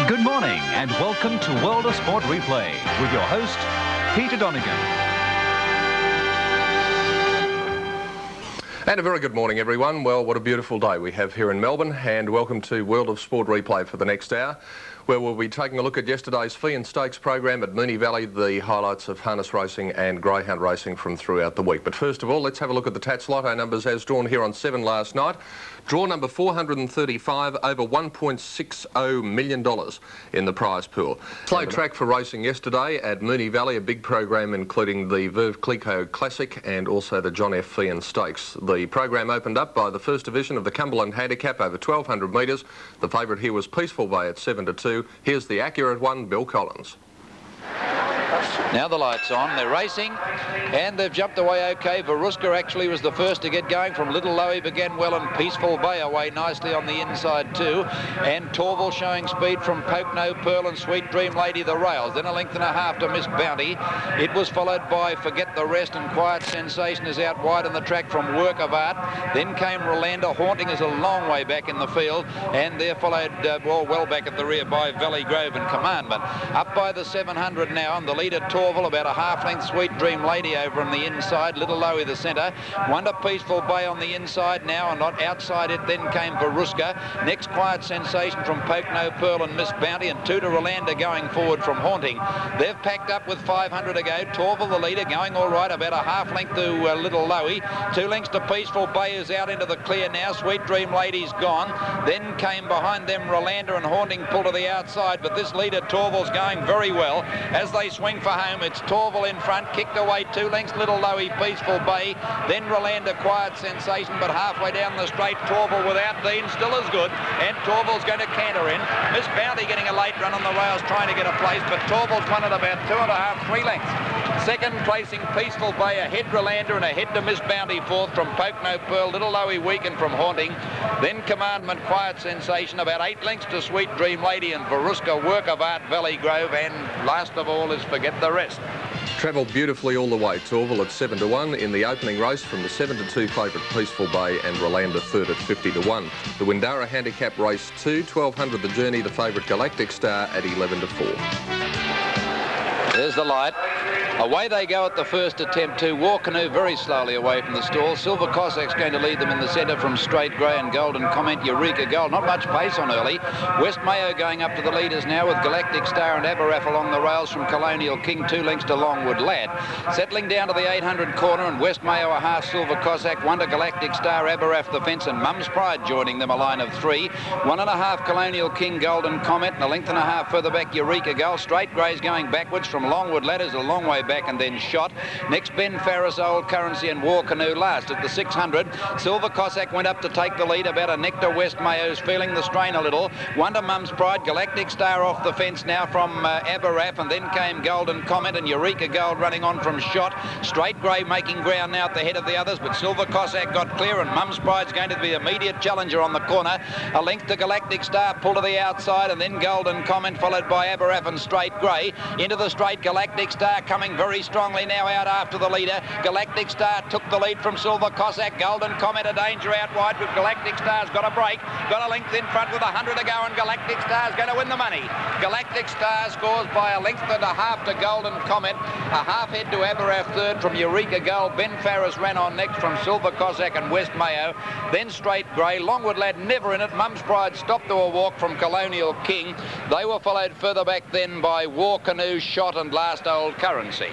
Good morning and welcome to World of Sport Replay with your host, Peter Donegan. And a very good morning, everyone. Well, what a beautiful day we have here in Melbourne, and welcome to World of Sport Replay for the next hour, where we'll be taking a look at yesterday's Feehan Stakes program at Moonee Valley, the highlights of harness racing and greyhound racing from throughout the week. But first of all, let's have a look at the Tats Lotto numbers as drawn here on 7 last night. Draw number 435, over $1.60 million in the prize pool. Slow track for racing yesterday at Moonee Valley, a big program including the Veuve Cliquot Classic and also the John F. Feehan Stakes. The program opened up by the first division of the Cumberland Handicap over 1,200 metres. The favourite here was Peaceful Bay at 7-2. Here's the accurate one, Bill Collins. Now the light's on, they're racing, and they've jumped away okay. Varuska actually was the first to get going from Little Lowy, began well, and Peaceful Bay away nicely on the inside too. And Torval showing speed from Poke No Pearl and Sweet Dream Lady the rails. Then a length and a half to Miss Bounty. It was followed by Forget the Rest, and Quiet Sensation is out wide on the track from Work of Art. Then came Rolanda. Haunting is a long way back in the field, and there followed well back at the rear by Valley Grove and Commandment. Up by the 700 now, and the leader Torval about a half length. Sweet Dream Lady over on the inside, Little Lowy the centre, Wonder Peaceful Bay on the inside now, and not outside it then came Varuska. Next Quiet Sensation from Poke No Pearl and Miss Bounty, and two to Rolanda going forward from Haunting. They've packed up with 500 to go. Torval the leader going all right, about a half length to Little Lowy. 2 lengths to Peaceful Bay, is out into the clear now. Sweet Dream Lady's gone. Then came behind them Rolanda and Haunting pull to the outside, but this leader Torval's going very well as they swing for home. It's Torval in front, kicked away 2 lengths, Little Lowy, Peaceful Bay, then Rolanda, Quiet Sensation, but halfway down the straight, Torval without Dean, still as good, and Torval's going to canter in. Miss Bounty getting a late run on the rails, trying to get a place, but Torval's won at about 2.5, 3 lengths. Second placing Peaceful Bay, ahead Rolanda and ahead to Miss Bounty fourth from Poke No Pearl, Little Lowy weakened from Haunting. Then Commandment, Quiet Sensation, about 8 lengths to Sweet Dream Lady and Varuska, Work of Art, Valley Grove, and last of all is Forget the Rest. Travelled beautifully all the way. Torval at 7-1 in the opening race from the 7-2 favourite Peaceful Bay, and Rolanda third at 50-1. The Windara Handicap race 2, 1,200 the journey, the favourite Galactic Star at 11-4. There's the light. Away they go at the first attempt to War Canoe very slowly away from the stall. Silver Cossack's going to lead them in the centre from Straight Grey and Golden Comment. Eureka Gold, not much pace on early. West Mayo going up to the leaders now with Galactic Star and Aberrath along the rails from Colonial King, 2 lengths to Longwood Lad. Settling down to the 800 corner, and West Mayo a half, Silver Cossack, Wonder Galactic Star, Aberrath the fence, and Mum's Pride joining them, a line of 3. 1.5 Colonial King, Golden Comment, and a length and a half further back Eureka Gold. Straight Grey's going backwards from Longwood Lad, is a long way back and then shot. Next Ben Farris, Old Currency, and War Canoe last at the 600. Silver Cossack went up to take the lead, about a neck to West Mayo's, feeling the strain a little. Wonder Mum's Pride, Galactic Star off the fence now from Aberrath, and then came Golden Comment and Eureka Gold running on from shot. Straight Grey making ground now at the head of the others, but Silver Cossack got clear, and Mum's Pride's going to be immediate challenger on the corner. A length to Galactic Star, pull to the outside, and then Golden Comment followed by Aberrath and Straight Grey. Into the straight, Galactic Star coming very strongly now out after the leader. Galactic Star took the lead from Silver Cossack. Golden Comment a danger out wide, but Galactic Star's got a break. Got a length in front with 100 to go, and Galactic Star's going to win the money. Galactic Star scores by a length and a half to Golden Comment. A half head to Aberrath third from Eureka Gold. Ben Farris ran on next from Silver Cossack and West Mayo. Then Straight Grey. Longwood Lad never in it. Mum's Pride stopped to a walk from Colonial King. They were followed further back then by War Canoe, Shot, and last Old Currency.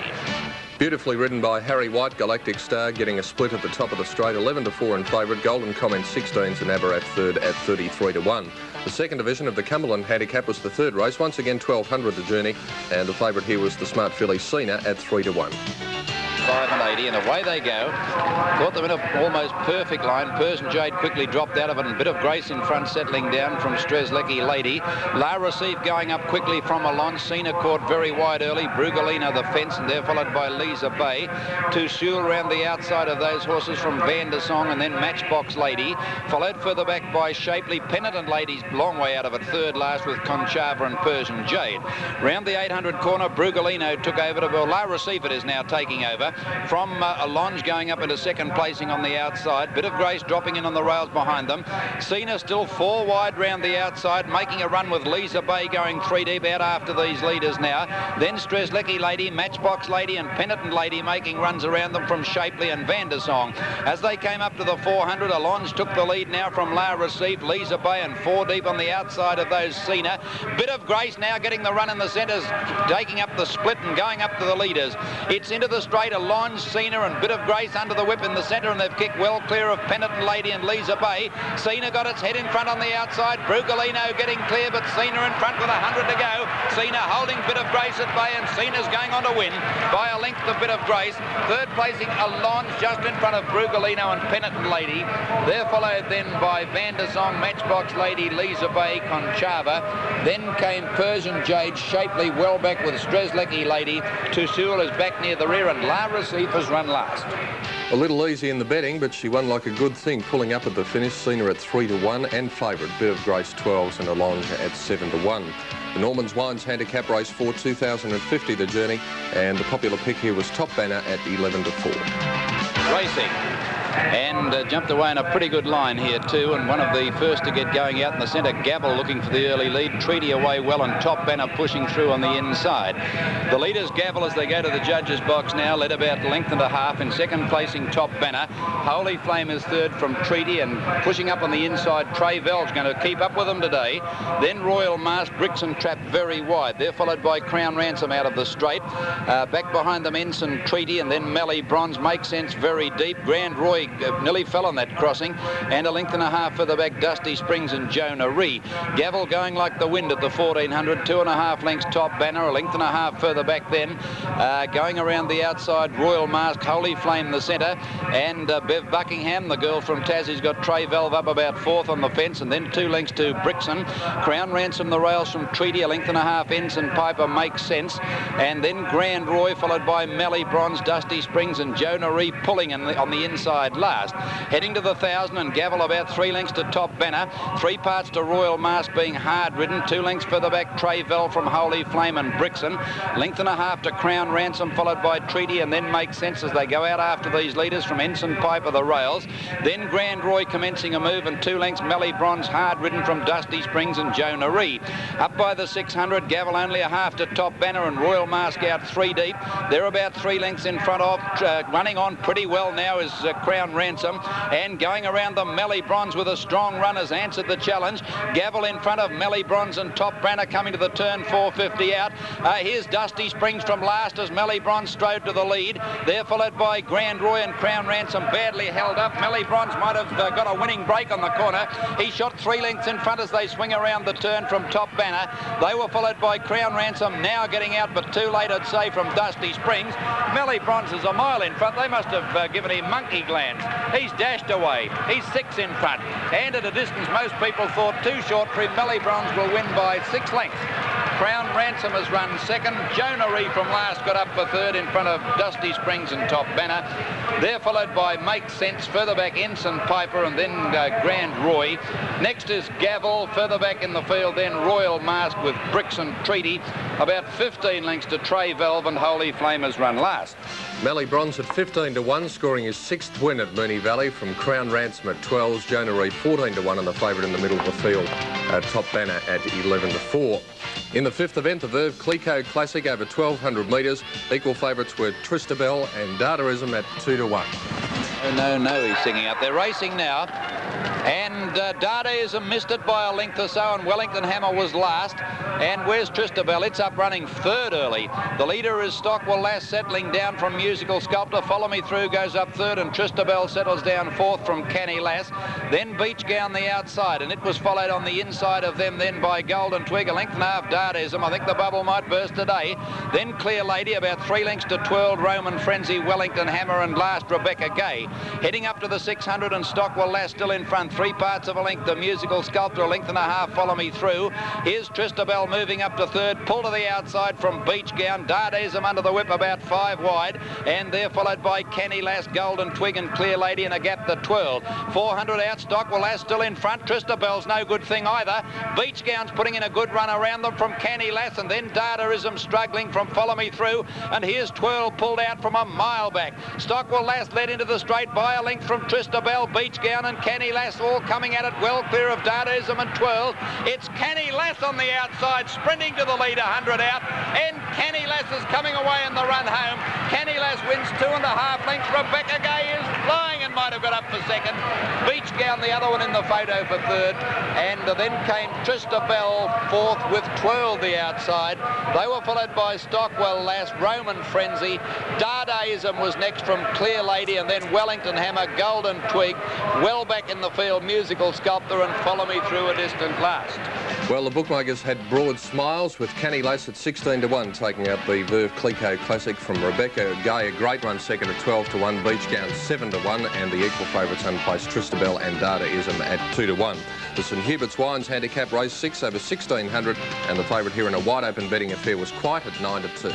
Beautifully ridden by Harry White, Galactic Star getting a split at the top of the straight, 11-4 in favourite. Golden Comment 16s and Aberrath third at 33-1. The second division of the Cumberland Handicap was the third race. Once again 1,200 the journey, and the favourite here was the smart filly Cena at 3-1. 5.80, and away they go. Caught them in an almost perfect line. Persian Jade quickly dropped out of it, and a bit of grace in front, settling down from Strzelecki Lady. La Receive going up quickly from Alon. Cena caught very wide early. Brugalina the fence, and they're followed by Lisa Bay. To Sewell round the outside of those horses from Van der Song, and then Matchbox Lady. Followed further back by Shapely. Penitent Lady's long way out of it, third last with Conchava and Persian Jade. Round the 800 corner, Brugalino took over to La Receive. It is now taking over. over from Alonge going up into second placing on the outside. Bit of Grace dropping in on the rails behind them. Cena still 4 wide round the outside, making a run with Lisa Bay going 3 deep out after these leaders now. Then Strzelecki Lady, Matchbox Lady and Penitent Lady making runs around them from Shapely and Vandersong. As they came up to the 400, Alonge took the lead now from La Received, Lisa Bay and 4 deep on the outside of those Cena. Bit of Grace now getting the run in the centres, taking up the split and going up to the leaders. It's into the straight, Alonge, Cena and Bit of Grace under the whip in the centre, and they've kicked well clear of Penitent Lady and Lisa Bay. Cena got its head in front on the outside. Brugalino getting clear, but Cena in front with 100 to go. Cena holding Bit of Grace at bay, and Cena's going on to win by a length of Bit of Grace. Third placing Alonge just in front of Brugalino and Penitent Lady. They're followed then by Vandersong, Matchbox Lady, Lisa Bay, Conchava. Then came Persian Jade, Shapely well back with Strzelecki Lady. Tusul is back near the rear, and La Received has run last. A little easy in the betting, but she won like a good thing, pulling up at the finish. Cena at 3 to 1 and favourite Bit of Grace 12s and Alonge at 7 to 1. The Norman's Wines Handicap Race for 2050, the journey, and the popular pick here was Top Banner at 11 to 4. Racing. And jumped away in a pretty good line here too, and one of the first to get going out in the centre. Gavel looking for the early lead. Treaty away well, and Top Banner pushing through on the inside. The leaders Gavel as they go to the judges box now, led about length and a half. In second placing Top Banner. Holy Flame is third from Treaty, and pushing up on the inside Trayvell's going to keep up with them today. Then Royal Mask, Bricks and Trap very wide. They're followed by Crown Ransom out of the straight. Back behind them Ensign Treaty, and then Melly Bronze, Make Sense very deep. Grand Roy nearly fell on that crossing, and a length and a half further back Dusty Springs and Jonah Ree. Gavel going like the wind at the 1400, 2.5 lengths Top Banner, a length and a half further back then. Going around the outside Royal Mask, Holy Flame the centre, and Bev Buckingham, the girl from Tassie's got Trey Valve up about 4th on the fence, and then 2 lengths to Brixton. Crown Ransom the rails from Treaty, a length and a half. Ensign Piper Makes Sense, and then Grand Roy followed by Melly Bronze, Dusty Springs and Jonah Ree pulling on the inside last. Heading to the 1000, and Gavel about 3 lengths to Top Banner. 3 parts to Royal Mask being hard ridden. 2 lengths further back Trayvell from Holy Flame and Brixton. Length and a half to Crown Ransom followed by Treaty, and then Make Sense as they go out after these leaders from Ensign Piper the rails. Then Grand Roy commencing a move, and 2 lengths Melly Bronze hard ridden from Dusty Springs and Jonah Ree. Up by the 600, Gavel only a half to Top Banner, and Royal Mask out 3 deep. They're about 3 lengths in front of. Running on pretty well now is Crown Ransom, and going around them Melly Bronze with a strong run has answered the challenge. Gavel in front of Melly Bronze, and Top Banner coming to the turn 450 out. Here's Dusty Springs from last as Melly Bronze strode to the lead. They're followed by Grand Roy and Crown Ransom badly held up. Melly Bronze might have got a winning break on the corner. He shot 3 lengths in front as they swing around the turn from Top Banner. They were followed by Crown Ransom now getting out, but too late I'd say from Dusty Springs. Melly Bronze is a mile in front. They must have given him monkey glands. He's dashed away. He's 6 in front, and at a distance most people thought too short for him. Melly Bronze will win by 6 lengths. Crown Ransom has run second. Jonah Ree from last got up for third in front of Dusty Springs and Top Banner. They're followed by Make Sense, further back Ensign Piper, and then Grand Roy. Next is Gavel, further back in the field then Royal Mask with Bricks and Treaty. About 15 lengths to Trey Valve, and Holy Flame has run last. Melly Bronze at 15 to 1, scoring his 6th win at Moonee Valley from Crown Ransom at 12s, Jonah Ree 14 to 1, and the favourite in the middle of the field, Top Banner at 11 to 4. In the 5th event, the Veuve Cliquot Classic over 1,200 metres. Equal favourites were Tristabel and Dadaism at 2 to 1. Oh, no, he's singing out. They're racing now. And Dadaism missed it by a length or so, and Wellington Hammer was last. And where's Tristabel? It's up running third early. The leader is Stockwell Lass settling down from Musical Sculptor. Follow Me Through goes up third, and Tristabel settles down fourth from Canny Lass. Then Beach Gown the outside, and it was followed on the inside of them then by Golden Twig, a length and a half Dadaism. I think the bubble might burst today. Then Clear Lady, about 3 lengths to Twirled Roman Frenzy, Wellington Hammer, and last Rebecca Gay. Heading up to the 600, and Stockwell Lass still in front. 3 parts 3/4 of a length. The Musical Sculptor, a length and a half, Follow Me Through. Here's Tristabel moving up to third. Pull to the outside from Beach Gown. Dardism under the whip about 5 wide. And they're followed by Canny Lass, Golden Twig and Clear Lady in a gap to 12. 400 out. Stockwell Lass still in front. Tristabel's no good thing either. Beach Gown's putting in a good run around them from Canny Lass, and then Dardism struggling from Follow Me Through. And here's Twirl pulled out from a mile back. Stockwell Lass led into the straight by a length from Tristabel. Beach Gown and Canny Lass all coming at it well clear of Dardism and Twirl. It's Canny Lass on the outside, sprinting to the lead, 100 out, and Canny Lass is coming away in the run home. Canny Lass wins 2.5 lengths. Rebecca Gay is flying and might have got up for second. Beach Gown, the other one in the photo, for third, and then came Tristabel fourth with Twirl the outside. They were followed by Stockwell Lass, Roman Frenzy. Dardism was next from Clear Lady, and then Wellington Hammer, Golden Twig, well back in the field, Musical Sculptor, and Follow Me Through a distant last. Well, the bookmakers had broad smiles with Canny Lass at 16-1 taking out the Veuve Cliquot Classic from Rebecca Gay. A great run second at 12-1. Beach Gown 7-1, and the equal favourites unplaced Tristabel and Dardism at 2-1. The St Hubert's Wines handicap race 6 over 1600, and the favourite here in a wide open betting affair was Quite at 9-2.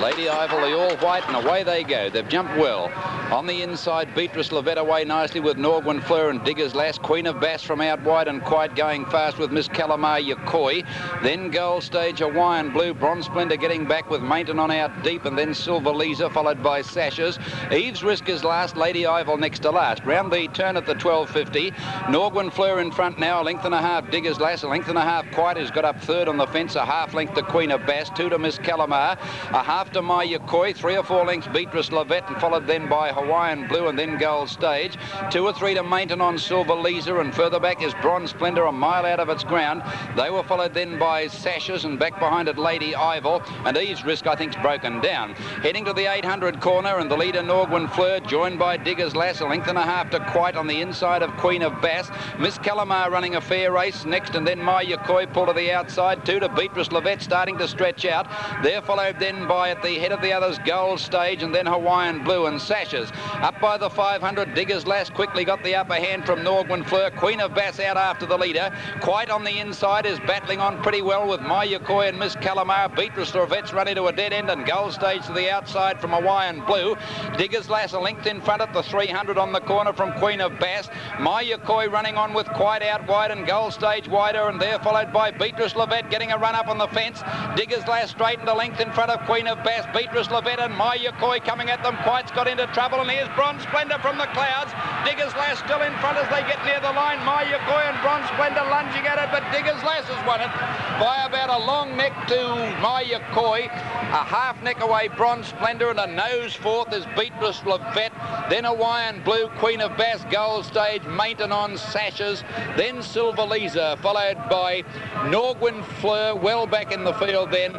Lady Ivel, the all-white, and away they go. They've jumped well. On the inside, Beatrice Levette away nicely with Norgwin Fleur and Digger's Lass. Queen of Bass from out wide and Quite going fast with Miss Calamar Yakoi. Then Gold Stage, Hawaiian Blue. Bronze Splendor getting back with Mainton on out deep, and then Silver Lisa followed by Sashes. Eve's Risk is last. Lady Ivel next to last. Round the turn at the 12.50. Norgwin Fleur in front now. A length and a half. Digger's Lass. A length and a half. Quite has got up third on the fence. A half length to Queen of Bass. 2 to Miss Calamar. A half to My Yakoi, 3 or 4 lengths Beatrice Levette, and followed then by Hawaiian Blue and then Gold Stage. 2 or 3 to Mainton on Silver Lisa, and further back is Bronze Splendor, a mile out of its ground. They were followed then by Sashes, and back behind it Lady Ivel, and Eve's Risk I think's broken down. Heading to the 800 corner, and the leader Norgwin Fleur joined by Digger's Lass, a length and a half to Quite on the inside of Queen of Bass. Miss Calamar running a fair race next, and then My Yakoi pull to the outside. 2 to Beatrice Levette starting to stretch out. They're followed then by at the head of the others Gold Stage, and then Hawaiian Blue and Sashes. Up by the 500, Digger's Lass quickly got the upper hand from Norgwin Fleur. Queen of Bass out after the leader. Quite on the inside is battling on pretty well with My Yakoi and Miss Calamar. Beatrice Levette's run into a dead end, and Gold Stage to the outside from Hawaiian Blue. Digger's Lass a length in front at the 300 on the corner from Queen of Bass. My Yakoi running on with Quite out wide and Gold Stage wider, and they're followed by Beatrice Levette getting a run up on the fence. Digger's Lass straightened a length in front of Queen of Bass. Beatrice Levette and My Yakoi coming at them. Quite's got into trouble, and here's Bronze Splendor from the clouds. Digger's Lass still in front as they get near the line. My Yakoi and Bronze Splendor lunging at it, but Digger's Lass has won it by about a long neck to My Yakoi. A half neck away Bronze Splendor, and a nose fourth is Beatrice Levette. Then Hawaiian Blue, Queen of Bass, Gold Stage, Mainton on Sashes. Then Silver Lisa, followed by Norgwin Fleur. Well back in the field then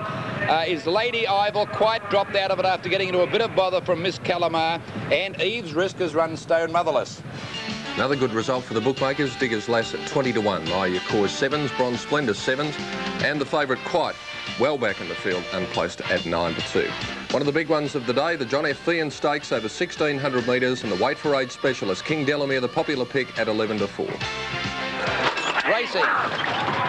is Lady Ivel. Quite dropped out of it after getting into a bit of bother from Miss Calamar, and Eve's Risk has run stone motherless. Another good result for the bookmakers. Digger's Lass at 20-1. My Yakoi 7s, Bronze Splendor 7s, and the favourite Quite well back in the field, unplaced at 9-2. One of the big ones of the day, the John F. Feehan Stakes over 1,600 metres, and the weight for age specialist King Delamere, the popular pick, at 11-4. Racing.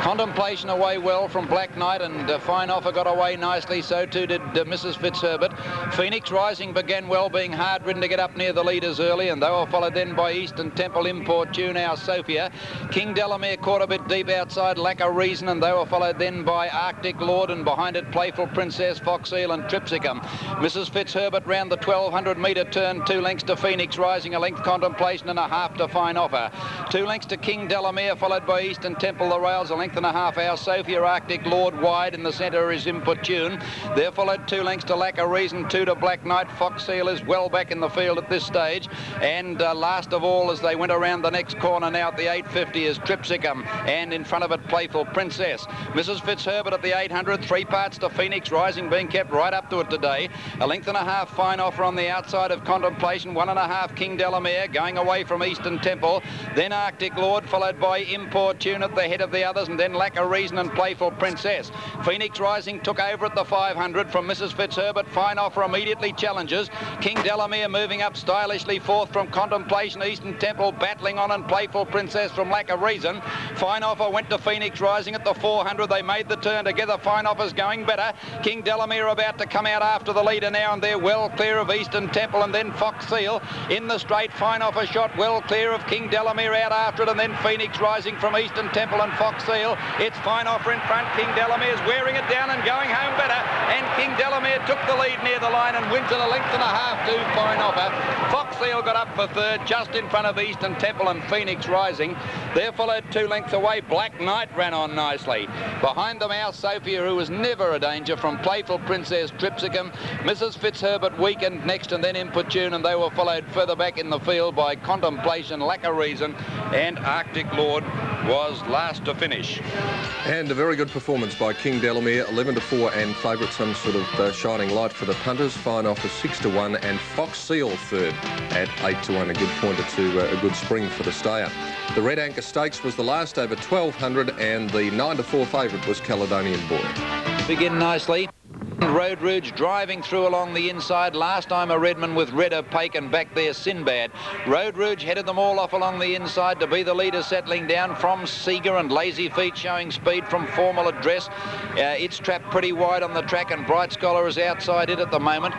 Contemplation away well from Black Knight, and Fine Offer got away nicely. So too did Mrs. Fitzherbert. Phoenix Rising began well, being hard ridden to get up near the leaders early, and they were followed then by Eastern Temple, Import Tune, Our Sophia. King Delamere caught a bit deep outside Lack of Reason, and they were followed then by Arctic Lord, and behind it Playful Princess, Fox Eel and Tripsicum. Mrs. Fitzherbert round the 1,200 metre turn, 2 lengths to Phoenix Rising, a length Contemplation and a half to Fine Offer. 2 lengths to King Delamere, followed by Eastern Temple, the rails, a length and a half. Our Sophia, Arctic Lord wide. In the centre is Importune. They're followed 2 lengths to Lack of Reason, 2 to Black Knight. Fox Seal is well back in the field at this stage. And last of all, as they went around the next corner now at the 850, is Tripsicum, and in front of it Playful Princess. Mrs. Fitzherbert at the 800, 3 parts to Phoenix Rising, being kept right up to it today. A length and a half Fine Offer on the outside of Contemplation, 1.5 King Delamere, going away from Eastern Temple. Then Arctic Lord, followed by Importune at the head of the others, and then Lack of Reason and Playful Princess. Phoenix Rising took over at the 500 from Mrs. Fitzherbert. Fine Offer immediately challenges. King Delamere moving up stylishly fourth from Contemplation. Eastern Temple battling on, and Playful Princess from Lack of Reason. Fine Offer went to Phoenix Rising at the 400. They made the turn together. Fine Offer's going better. King Delamere about to come out after the leader now, and they're well clear of Eastern Temple, and then Fox Seal in the straight. Fine Offer shot well clear of King Delamere out after it, and then Phoenix Rising from Eastern Temple and Fox Seal. It's Fine Offer in front. King Delamere's wearing it down and going home better, and King Delamere took the lead near the line and wins it a length and a half to Fine Offer. Fox Seal got up for third, just in front of Eastern Temple and Phoenix Rising. They're followed 2 lengths away. Black Knight ran on nicely. Behind them, our Sophia, who was never a danger, from Playful Princess, Tripsicum. Mrs. Fitzherbert weakened next, and then Importune, and they were followed further back in the field by Contemplation, Lack of Reason, and Arctic Lord was last to finish. And a very good performance by King Delamere, 11-4, and favourite, some sort of shining light for the punters. Fine Offer 6-1, and Fox Seal third at 8-1. A good pointer to a good spring for the stayer. The Red Anchor Stakes was the last over 1,200, and the 9-4 favourite was Caledonian Boy. Begin nicely. Road Rouge driving through along the inside. Last time a Redman with Red Opaque, and back there Sinbad. Road Rouge headed them all off along the inside to be the leader, settling down from Seeger, and Lazy Feet showing speed from Formal Address. It's trapped pretty wide on the track, and Bright Scholar is outside it at the moment.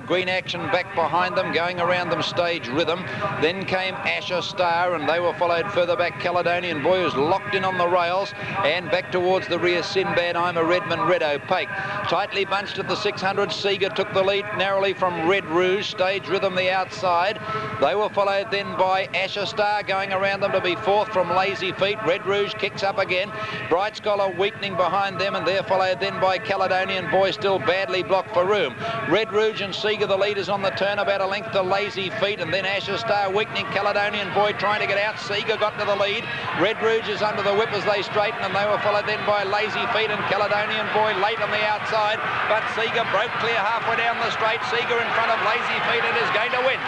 Green Action back behind them, going around them Stage Rhythm. Then came Asher Star, and they were followed further back Caledonian Boy, who's locked in on the rails, and back towards the rear Sinbad, I'm a Redman, Red Opaque. Tightly bunched at the 600. Seeger took the lead narrowly from Red Rouge. Stage Rhythm the outside. They were followed then by Asher Star, going around them to be fourth from Lazy Feet. Red Rouge kicks up again. Bright Scholar weakening behind them, and they're followed then by Caledonian Boy, still badly blocked for room. Red Rouge and Seeger the leaders on the turn, about a length to Lazy Feet, and then Asher Star weakening. Caledonian Boy trying to get out. Seeger got to the lead. Red Rouge is under the whip as they straighten, and they were followed then by Lazy Feet and Caledonian Boy late on the outside, but Seeger broke clear halfway down the straight. Seeger in front of Lazy Feet and is going to win.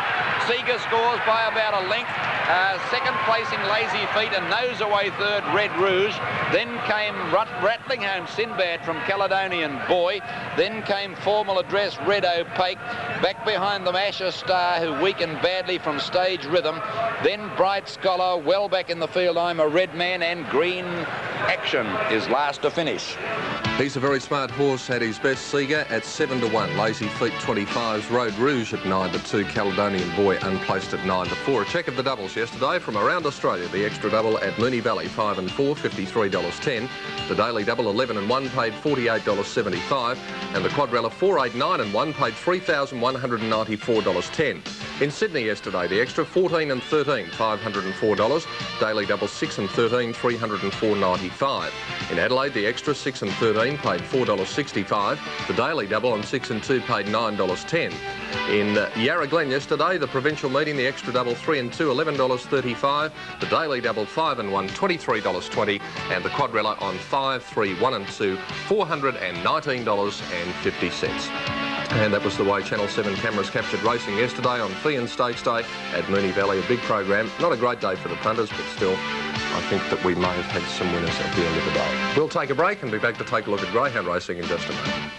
Seeger scores by about a length. Second placing Lazy Feet, and nose away third Red Rouge. Then came rattling home Sinbad from Caledonian Boy. Then came Formal Address, Red Opaque. Back behind them Asher Star, who weakened badly from Stage Rhythm. Then Bright Scholar, well back in the field, I'm a Red Man, and Green Action is last to finish. He's a very smart horse, at his best. Seeger at 7-1, Lazy Feet 25s, Road Rouge at 9-2, Caledonian Boy unplaced at 9-4. A check of the doubles yesterday from around Australia. The extra double at Moonee Valley, 5 and 4, $53.10. The daily double 11 and 1 paid $48.75, and the quadrella 4, 8, 9 and 1 paid $3,194.10. In Sydney yesterday, the extra 14 and 13, $504. Daily double 6 and 13, $304.95. In Adelaide, the extra 6 and 13 paid $4.65. The daily double on 6 and 2 paid $9.10. In Yarra Glen yesterday, the provincial meeting, the extra double 3 and 2, $11.35. The daily double 5 and 1, $23.20. And the quadrella on 5, 3, 1 and 2, $419.50. And that was the way Channel 7 cameras captured racing yesterday on Feehan Stakes Day at Moonee Valley. A big program. Not a great day for the punters, but still, I think that we may have had some winners at the end of the day. We'll take a break and be back to take a look at greyhound racing in just a moment.